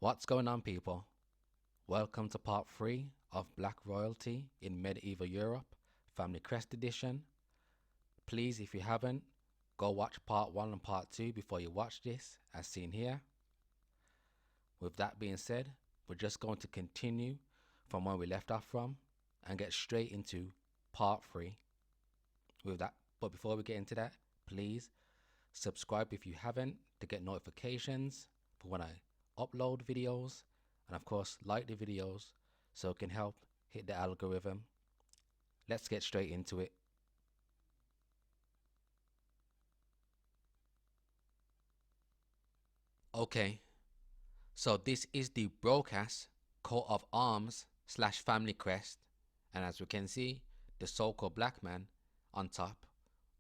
What's going on, people? Welcome to part 3 of Black Royalty in Medieval Europe, Family Crest Edition. Please, if you haven't, go watch part 1 and part 2 before you watch this, as seen here. With that being said, we're just going to continue from where we left off from and get straight into part 3 with that. But before we get into that, please subscribe if you haven't to get notifications for when I upload videos, and of course like the videos so it can help hit the algorithm. Let's get straight into it. Okay, so this is the Brocas coat of arms / family crest, and as we can see, the so-called black man on top,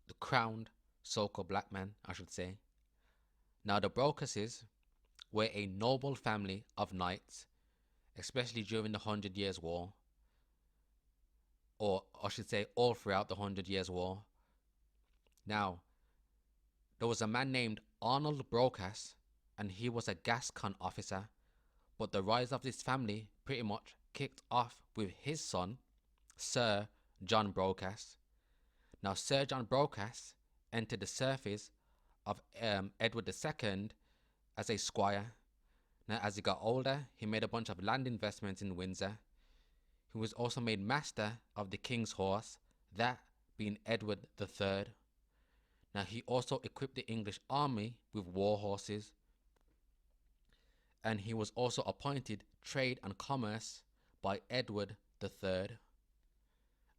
the crowned so-called black man, I should say. Now the Brocases were a noble family of knights, especially during the 100 Years' War, or I should say all throughout the 100 Years' War. Now, there was a man named Arnold Brocas, and he was a Gascon officer, but the rise of this family pretty much kicked off with his son, Sir John Brocas. Now, Sir John Brocas entered the service of Edward II as a squire. Now, as he got older, he made a bunch of land investments in Windsor. He was also made master of the king's horse, that being Edward III. Now, he also equipped the English army with war horses, and he was also appointed trade and commerce by Edward III.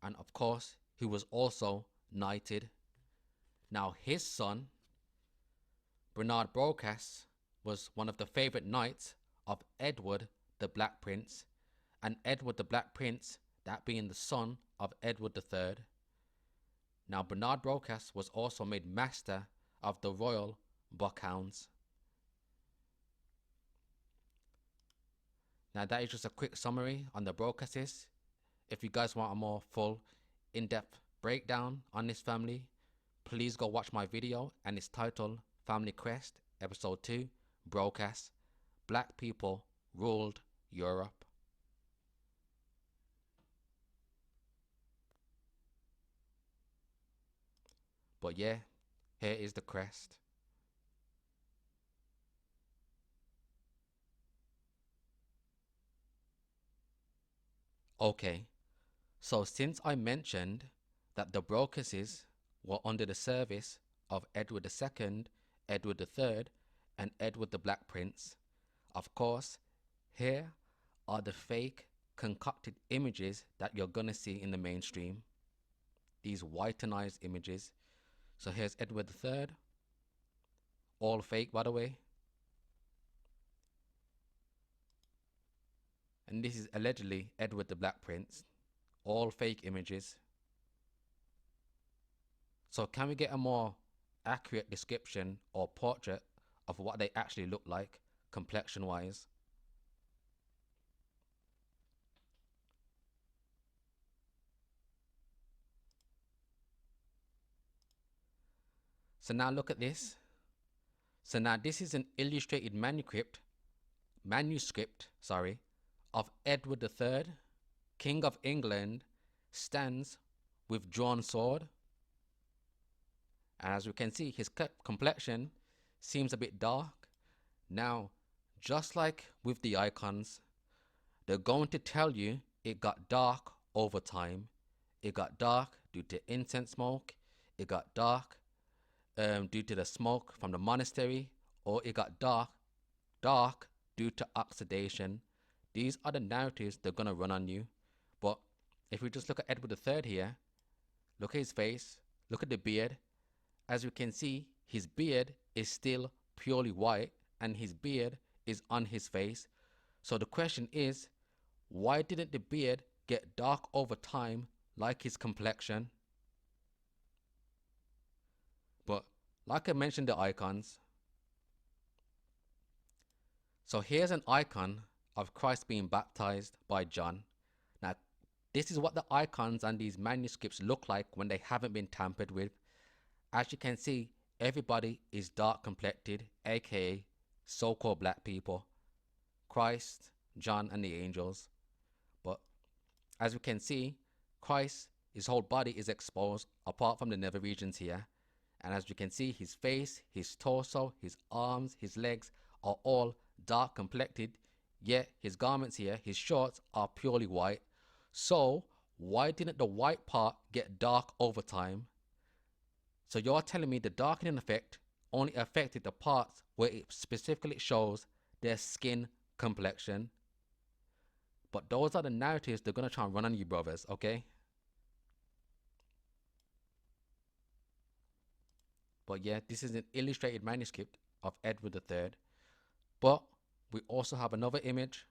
And of course, he was also knighted. Now, his son, Bernard Brocas, was one of the favorite knights of Edward the Black Prince, and Edward the Black Prince, that being the son of Edward III. Now, Bernard Brocas was also made master of the royal buckhounds. Now, that is just a quick summary on the Brocases. If you guys want a more full, in-depth breakdown on this family, please go watch my video, and it's titled Family Crest, Episode 2, Brocas, Black People Ruled Europe. But yeah, here is the crest. Okay, so since I mentioned that the Brocases were under the service of Edward II, Edward III, and Edward the Black Prince, of course, here are the fake concocted images that you're gonna see in the mainstream. These whitenized images. So here's Edward III, all fake by the way. And this is allegedly Edward the Black Prince, all fake images. So can we get a more accurate description or portrait of what they actually look like complexion wise? So now look at this. So now this is an illustrated manuscript, of Edward III, King of England, stands with drawn sword. And as we can see, his complexion seems a bit dark. Now, just like with the icons, they're going to tell you it got dark over time. It got dark due to incense smoke. It got dark due to the smoke from the monastery, or it got dark due to oxidation. These are the narratives they're gonna run on you. But if we just look at Edward III here, look at his face, look at the beard. As you can see, his beard is still purely white, and his beard is on his face. So the question is, why didn't the beard get dark over time like his complexion? But like I mentioned, the icons. So here's an icon of Christ being baptized by John. Now, this is what the icons on these manuscripts look like when they haven't been tampered with. As you can see, everybody is dark complected, aka so-called black people. Christ, John, and the angels. But as we can see, Christ, his whole body is exposed apart from the nether regions here. And as you can see, his face, his torso, his arms, his legs are all dark complected, yet his garments here, his shorts, are purely white. So why didn't the white part get dark over time? So you're telling me the darkening effect only affected the parts where it specifically shows their skin complexion. But those are the narratives they're going to try and run on you, brothers, okay? But yeah, this is an illustrated manuscript of Edward III. But we also have another image.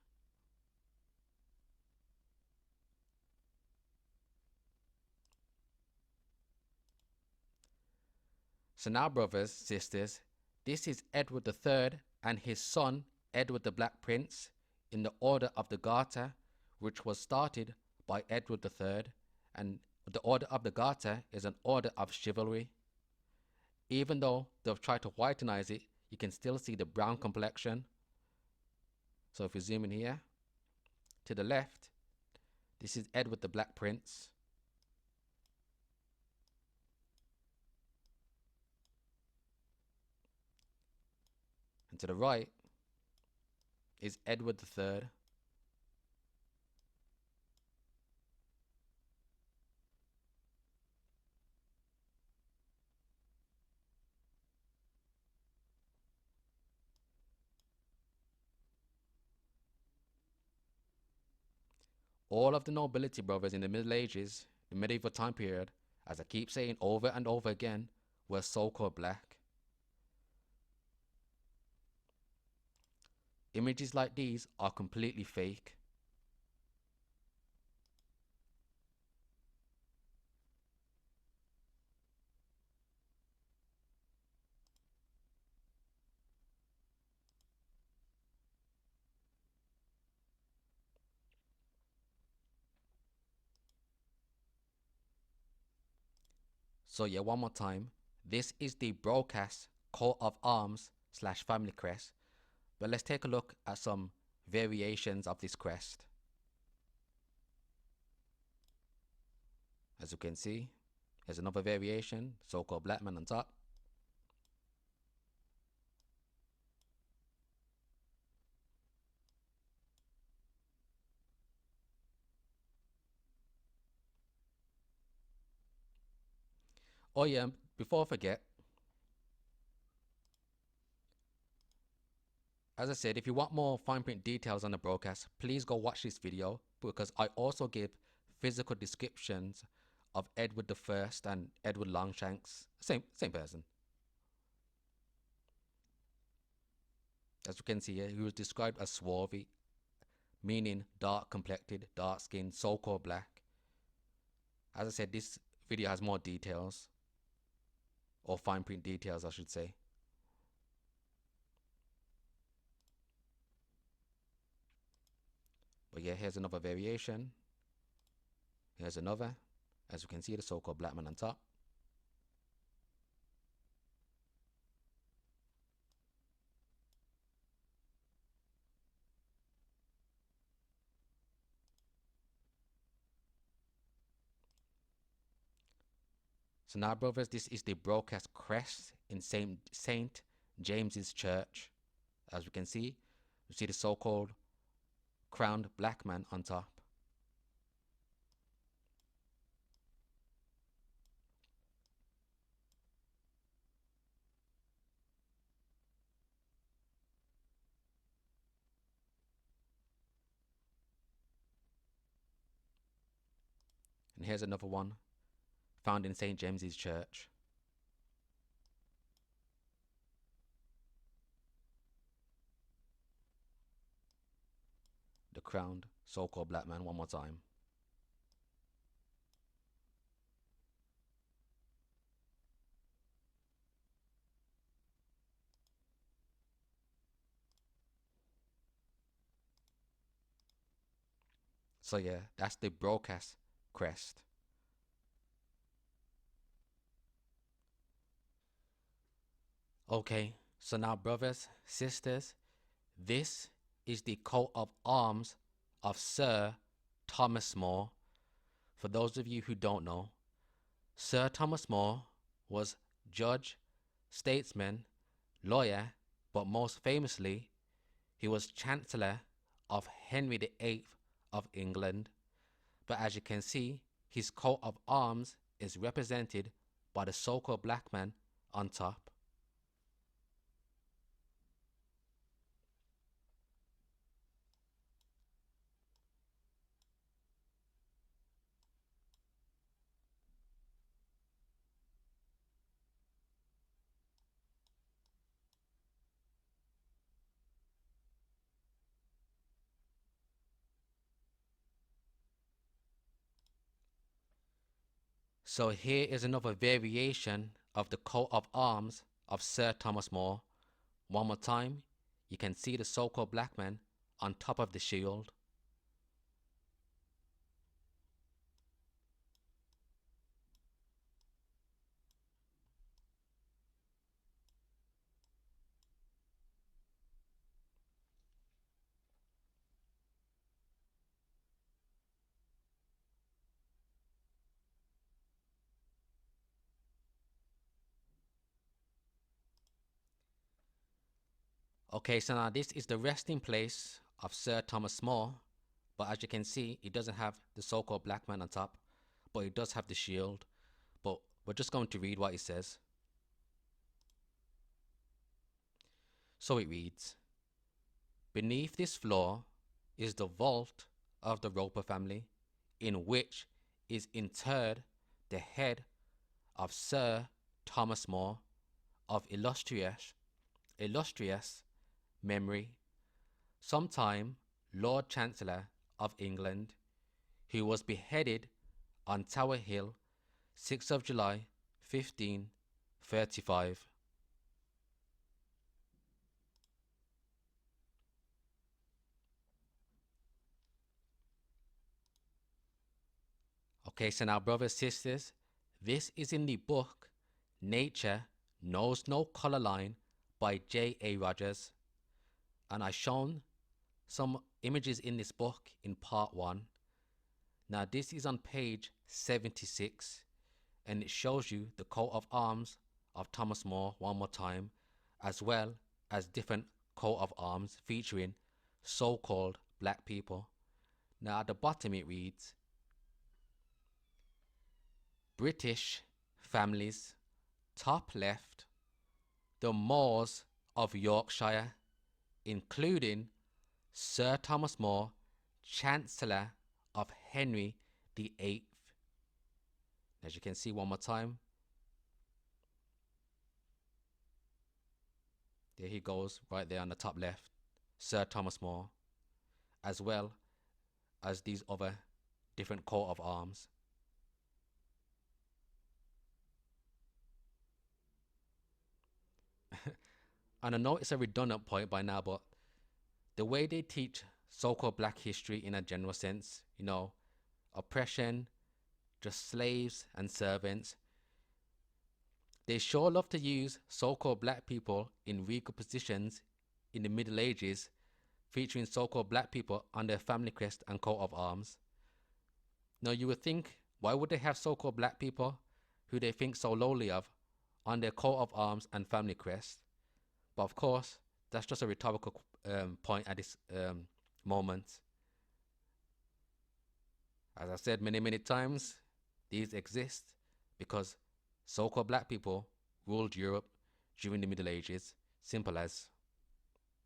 So now, brothers, sisters, this is Edward III and his son, Edward the Black Prince, in the Order of the Garter, which was started by Edward III. And the Order of the Garter is an order of chivalry. Even though they've tried to whitenize it, you can still see the brown complexion. So if you zoom in here, to the left, this is Edward the Black Prince. And to the right is Edward III. All of the nobility, brothers, in the Middle Ages, the medieval time period, as I keep saying over and over again, were so-called black. Images like these are completely fake. So yeah, one more time. This is the Brocas coat of arms / family crest. But let's take a look at some variations of this crest. As you can see, here's another variation, so-called black man on top. Oh yeah, before I forget, as I said, if you want more fine print details on the broadcast, please go watch this video, because I also give physical descriptions of Edward I and Edward Longshanks, same person. As you can see here, he was described as swarthy, meaning dark complected, dark skinned, so-called black. As I said, this video has more details, or fine print details I should say. But yeah, here's another variation. Here's another. As you can see, the so-called black man on top. So now, brothers, this is the Brocas crest in Saint James's Church. As we can see, you see the so-called crowned black man on top. And here's another one found in St. James's Church. The crowned so-called black man one more time. So yeah, that's the Brocas crest. Okay, so now, brothers, sisters, this is the coat of arms of Sir Thomas More. For those of you who don't know, Sir Thomas More was judge, statesman, lawyer, but most famously, he was Chancellor of Henry VIII of England. But as you can see, his coat of arms is represented by the so-called black man on top. So here is another variation of the coat of arms of Sir Thomas More. One more time, you can see the so-called black man on top of the shield. Okay, so now this is the resting place of Sir Thomas More, but as you can see, it doesn't have the so-called black man on top, but it does have the shield. But we're just going to read what it says. So it reads, "Beneath this floor is the vault of the Roper family, in which is interred the head of Sir Thomas More, of illustrious memory, sometime Lord Chancellor of England, who was beheaded on Tower Hill, 6th of July, 1535. Okay, so now, brothers, sisters, this is in the book Nature Knows No Color Line by J.A. Rogers. And I've shown some images in this book in part 1. Now, this is on page 76, and it shows you the coat of arms of Thomas More one more time, as well as different coat of arms featuring so-called black people. Now, at the bottom it reads, British families, top left, the Moors of Yorkshire, including Sir Thomas More, Chancellor of Henry VIII. As you can see one more time, there he goes right there on the top left, Sir Thomas More, as well as these other different coat of arms. And I know it's a redundant point by now, but the way they teach so-called black history in a general sense, oppression, just slaves and servants, they sure love to use so-called black people in regal positions in the Middle Ages, featuring so-called black people on their family crest and coat of arms. Now you would think, why would they have so-called black people who they think so lowly of on their coat of arms and family crest? But of course, that's just a rhetorical point at this moment. As I said many, many times, these exist because so-called black people ruled Europe during the Middle Ages. Simple as.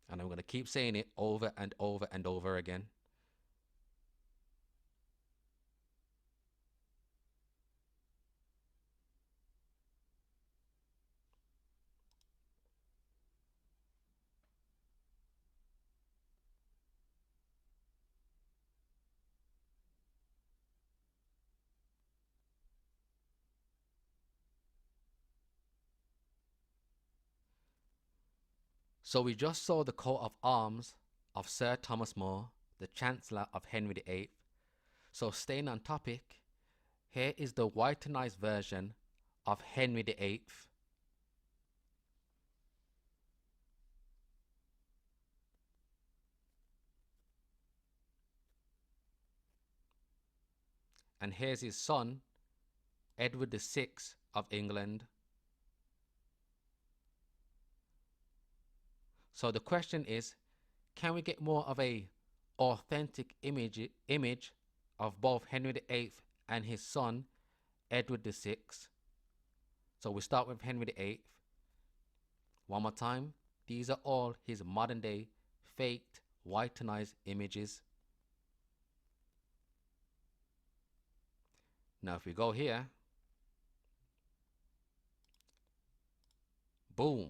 And I'm going to keep saying it over and over and over again. So we just saw the coat of arms of Sir Thomas More, the Chancellor of Henry VIII. So staying on topic, here is the whitenized version of Henry VIII. And here's his son, Edward VI of England. So the question is, can we get more of a authentic image of both Henry VIII and his son, Edward VI? So we start with Henry VIII. One more time. These are all his modern day faked, whitenized images. Now if we go here, boom.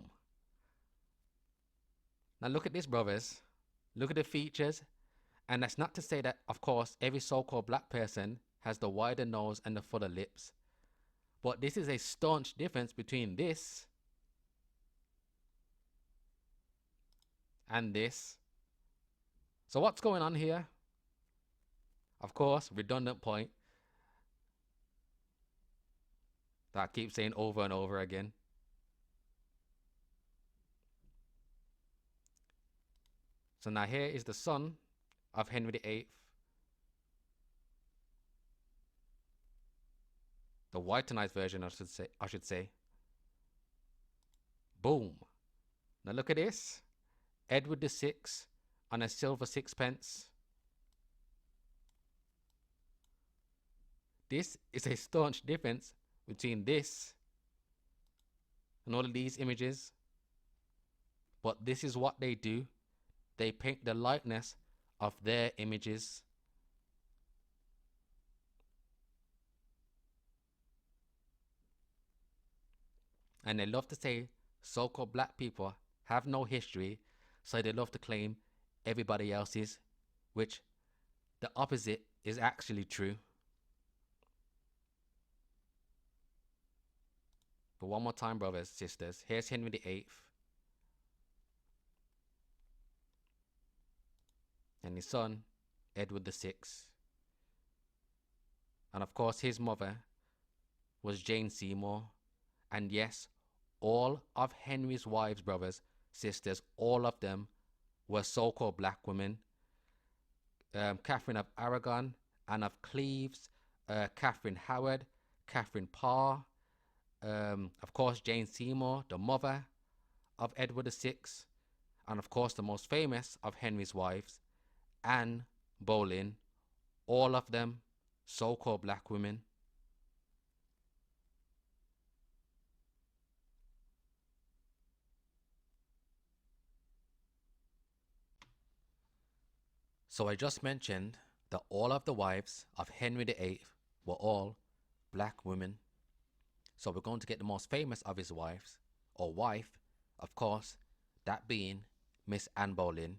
Now look at this, brothers. Look at the features. And that's not to say that, of course, every so-called black person has the wider nose and the fuller lips. But this is a staunch difference between this and this. So what's going on here? Of course, redundant point that I keep saying over and over again. So now here is the son of Henry VIII. The whitenized version, I should say. Boom. Now look at this. Edward VI on a silver sixpence. This is a staunch difference between this and all of these images. But this is what they do. They paint the likeness of their images. And they love to say so-called black people have no history, so they love to claim everybody else's, which the opposite is actually true. But one more time, brothers, sisters, here's Henry VIII. And his son, Edward VI. And of course, his mother was Jane Seymour. And yes, all of Henry's wives, brothers, sisters, all of them were so-called black women. Catherine of Aragon, Anne of Cleves, Catherine Howard, Catherine Parr, of course, Jane Seymour, the mother of Edward VI, and of course, the most famous of Henry's wives, Anne Boleyn, all of them so-called black women. So I just mentioned that all of the wives of Henry VIII were all black women. So we're going to get the most famous of his wives, or wife, of course, that being Miss Anne Boleyn.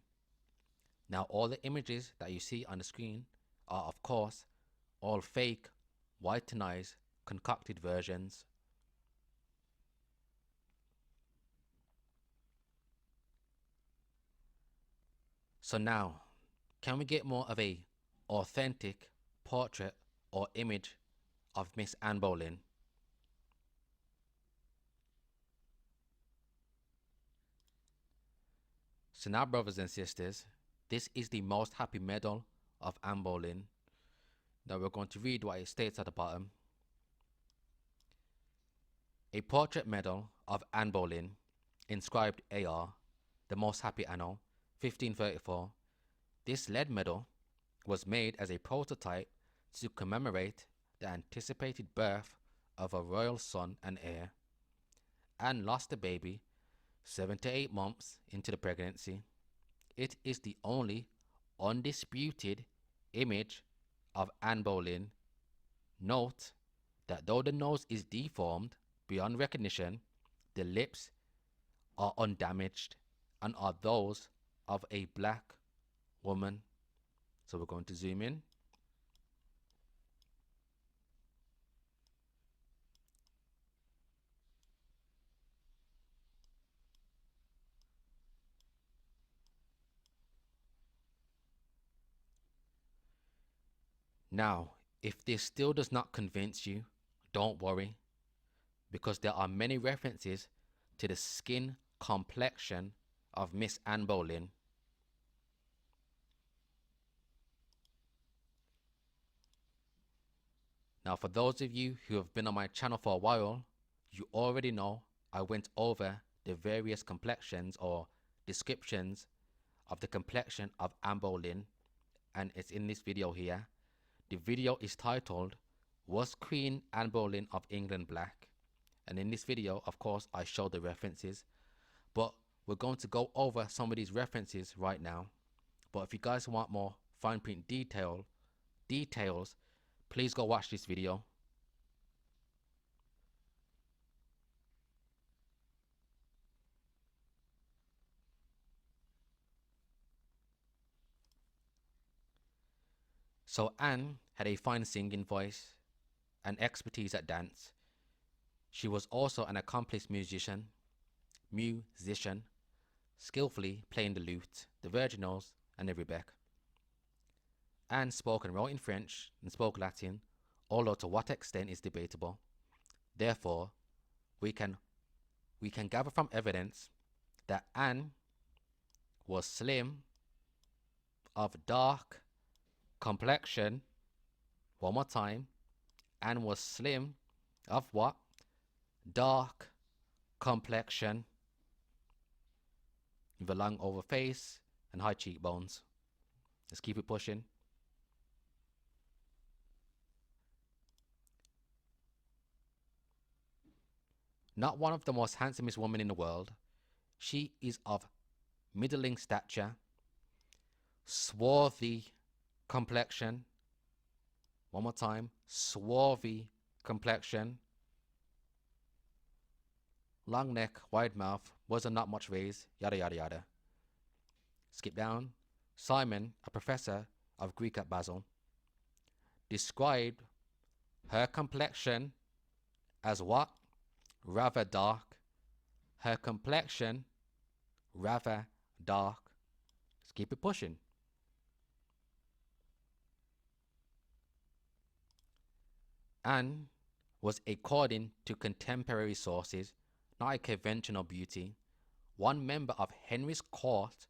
Now all the images that you see on the screen are, of course, all fake, whitenized, concocted versions. So now, can we get more of a authentic portrait or image of Miss Anne Boleyn? So now, brothers and sisters, this is the most happy medal of Anne Boleyn. Now we're going to read what it states at the bottom. A portrait medal of Anne Boleyn, inscribed AR, the most happy anno, 1534. This lead medal was made as a prototype to commemorate the anticipated birth of a royal son and heir. Anne lost the baby 7 to 8 months into the pregnancy. It is the only undisputed image of Anne Boleyn. Note that though the nose is deformed beyond recognition, the lips are undamaged and are those of a black woman. So we're going to zoom in. Now, if this still does not convince you, don't worry, because there are many references to the skin complexion of Miss Anne Boleyn. Now, for those of you who have been on my channel for a while, you already know I went over the various complexions or descriptions of the complexion of Anne Boleyn, and it's in this video here. The video is titled, Was Queen Anne Boleyn of England Black? And in this video, of course, I show the references, but we're going to go over some of these references right now. But if you guys want more fine print details, please go watch this video. So Anne had a fine singing voice and expertise at dance. She was also an accomplished musician, skillfully playing the lute, the virginals, and the rebec. Anne spoke and wrote in French and spoke Latin, although to what extent is debatable. Therefore, we can gather from evidence that Anne was slim, of dark complexion. One more time. Anne was slim, of what? Dark complexion, with a long over face and high cheekbones. Let's keep it pushing. Not one of the most handsomest women in the world, she is of middling stature, swarthy complexion. One more time. Swarthy complexion. Long neck, wide mouth, wasn't not much raised, yada yada yada. Skip down. Simon, a professor of Greek at Basel, described her complexion as what? Rather dark. Her complexion, rather dark. Let's keep it pushing. Anne was, according to contemporary sources, not a conventional beauty. One member of Henry's court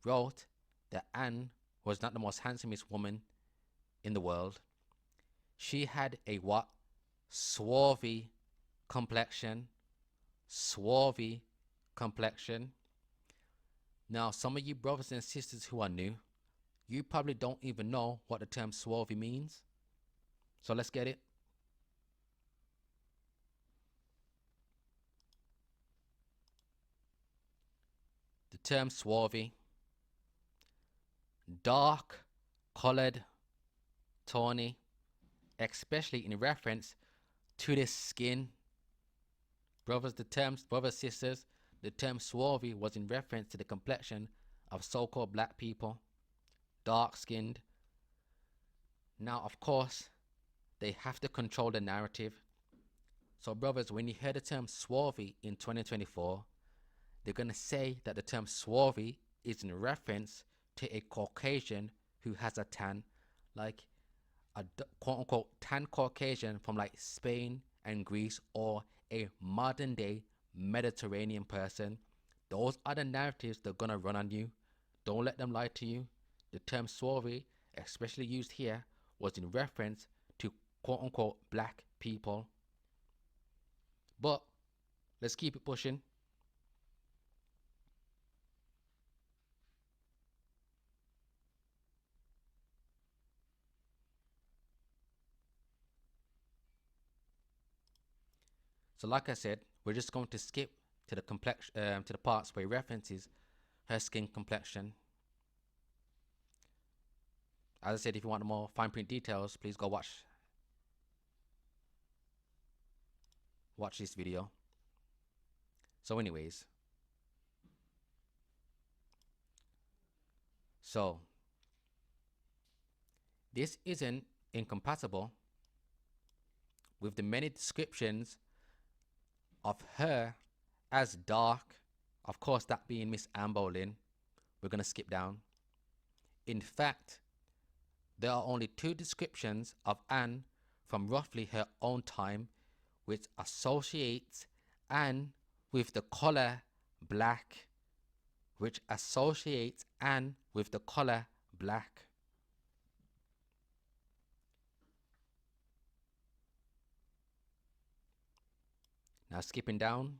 wrote that Anne was not the most handsomest woman in the world. She had a what? Swarthy complexion. Swarthy complexion. Now, some of you brothers and sisters who are new, you probably don't even know what the term swarthy means. So let's get it. The term swarthy, dark colored, tawny, especially in reference to the skin. Brothers, sisters, the term swarthy was in reference to the complexion of so-called black people, dark-skinned. Now, of course, they have to control the narrative. So, brothers, when you hear the term swarthy in 2024, they're going to say that the term swarthy is in reference to a Caucasian who has a tan, like a quote-unquote tan Caucasian from like Spain and Greece, or a modern day Mediterranean person. Those are the narratives they're gonna run on you. Don't let them lie to you. The term swarthy, especially used here, was in reference to quote-unquote black people. But let's keep it pushing. So like I said, we're just going to skip to the to the parts where it references her skin complexion. As I said, if you want more fine print details, please go watch this video. So anyways, so this isn't incompatible with the many descriptions of her as dark, of course that being Miss Anne Boleyn. We're going to skip down. In fact, there are only 2 descriptions of Anne from roughly her own time which associates Anne with the color black, Now skipping down,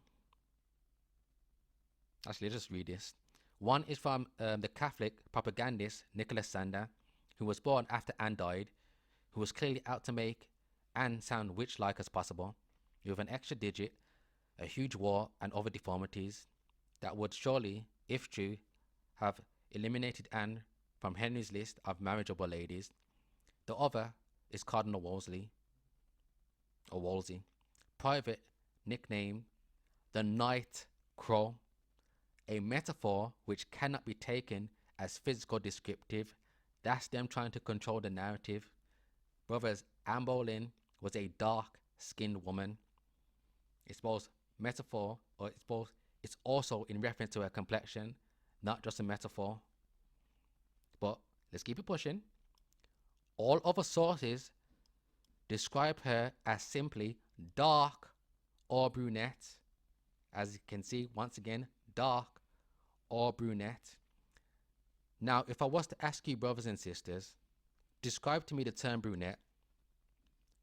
actually let's just read this. One is from the Catholic propagandist Nicholas Sander, who was born after Anne died, who was clearly out to make Anne sound witch-like as possible, with an extra digit, a huge wart, and other deformities that would surely, if true, have eliminated Anne from Henry's list of marriageable ladies. The other is Cardinal Wolsey, or Wolsey, private nickname the Night Crow, a metaphor which cannot be taken as physical descriptive. That's them trying to control the narrative. Brothers, Anne Boleyn was a dark-skinned woman. It's both metaphor, or it's also in reference to her complexion, not just a metaphor. But let's keep it pushing. All other sources describe her as simply dark or brunette. As you can see, once again, dark or brunette. Now, if I was to ask you, brothers and sisters, describe to me the term brunette,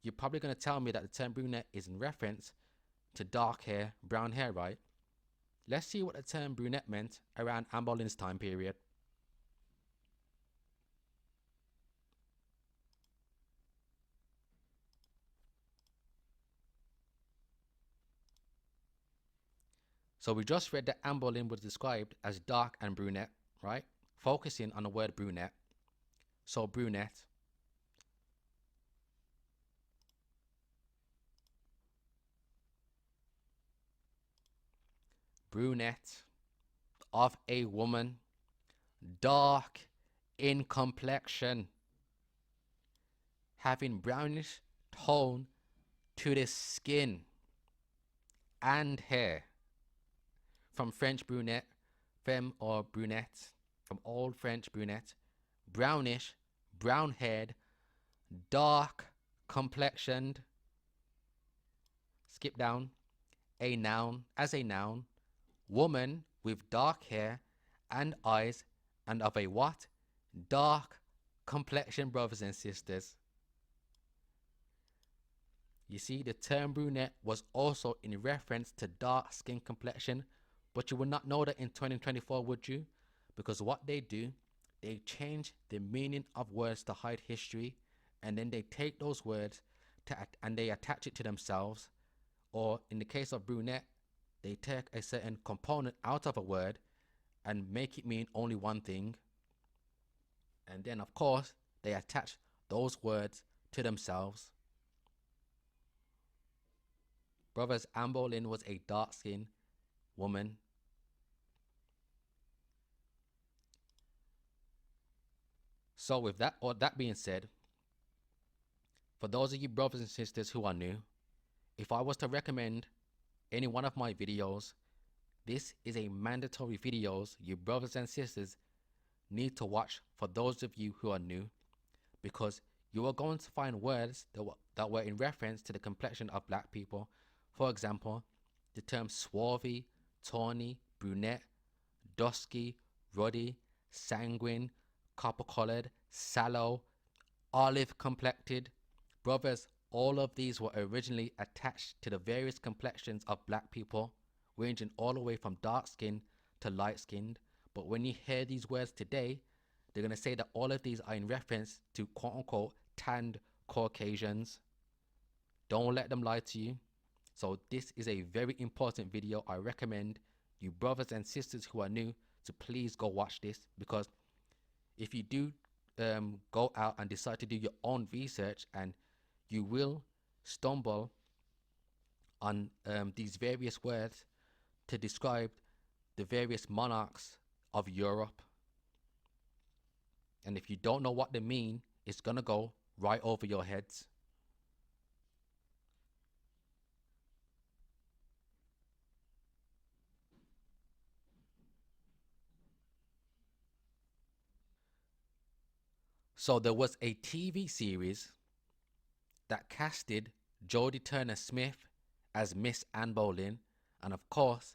you're probably going to tell me that the term brunette is in reference to dark hair, brown hair, right? Let's see what the term brunette meant around Anne Boleyn's time period. So we just read that Anne Boleyn was described as dark and brunette, right? Focusing on the word brunette. So brunette. Brunette of a woman, dark in complexion, having brownish tone to the skin and hair. From French brunette, femme or brunette, from Old French brunette, brownish, brown haired, dark complexioned. Skip down. A noun, as a noun, woman with dark hair and eyes, and of a what? Dark complexion, brothers and sisters. You see, the term brunette was also in reference to dark skin complexion, but you would not know that in 2024, would you? Because what they do, they change the meaning of words to hide history, and then they take those words and they attach it to themselves. Or in the case of brunette, they take a certain component out of a word and make it mean only one thing. And then, of course, they attach those words to themselves. Brothers, Anne Boleyn was a dark-skinned woman. So with that, or that being said, for those of you brothers and sisters who are new, if I was to recommend any one of my videos, this is a mandatory videos you brothers and sisters need to watch for those of you who are new, because you are going to find words that were in reference to the complexion of black people. For example, the terms swarthy, tawny, brunette, dusky, ruddy, sanguine, copper-colored, sallow, olive-complected. Brothers, all of these were originally attached to the various complexions of black people, ranging all the way from dark-skinned to light-skinned. But when you hear these words today, they're going to say that all of these are in reference to quote-unquote tanned Caucasians. Don't let them lie to you. So this is a very important video. I recommend you brothers and sisters who are new to please go watch this, because if you do go out and decide to do your own research, and you will stumble on these various words to describe the various monarchs of Europe. And if you don't know what they mean, it's going to go right over your heads. So there was a TV series that casted Jodie Turner-Smith as Miss Anne Boleyn, and of course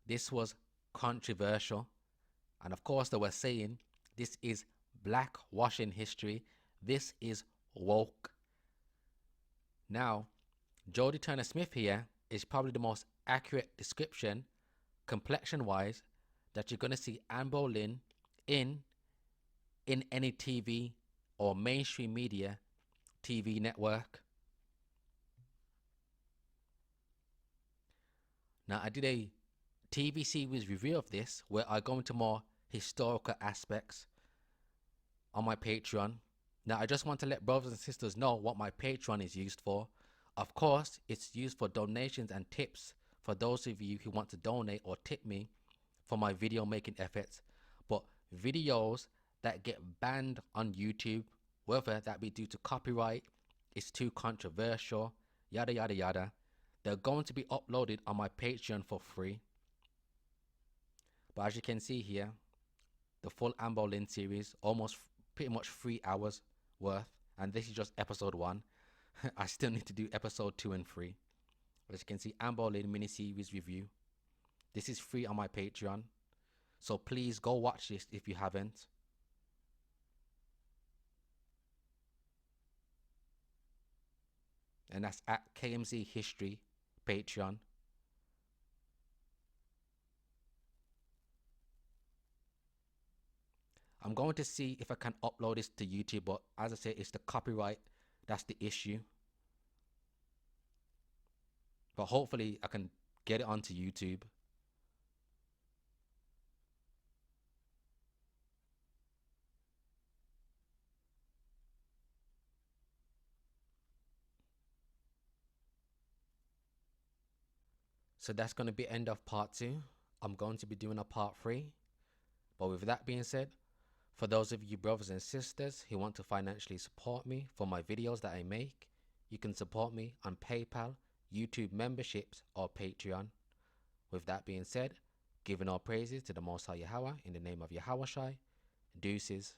this was controversial, and of course they were saying this is blackwashing history, this is woke. Now Jodie Turner-Smith here is probably the most accurate description, complexion wise, that you're going to see Anne Boleyn in any TV or mainstream media TV network. Now, I did a TV series review of this where I go into more historical aspects on my Patreon. Now, I just want to let brothers and sisters know what my Patreon is used for. Of course, it's used for donations and tips for those of you who want to donate or tip me for my video making efforts. But videos that get banned on YouTube, whether that be due to copyright, it's too controversial, yada yada yada, they're going to be uploaded on my Patreon for free. But as you can see here, the full Anne Boleyn series, almost pretty much 3 hours worth, and this is just episode 1. I still need to do episode 2 and 3. As you can see, Anne Boleyn mini-series review. This is free on my Patreon, so please go watch this if you haven't. And that's at KMZ History Patreon. I'm going to see if I can upload this to YouTube, but as I say, it's the copyright that's the issue. But hopefully I can get it onto YouTube. So that's going to be end of part 2. I'm going to be doing a part 3. But with that being said, for those of you brothers and sisters who want to financially support me for my videos that I make, you can support me on PayPal, YouTube memberships, or Patreon. With that being said, giving all praises to the Most High Yahweh in the name of Yahweh Shai, deuces.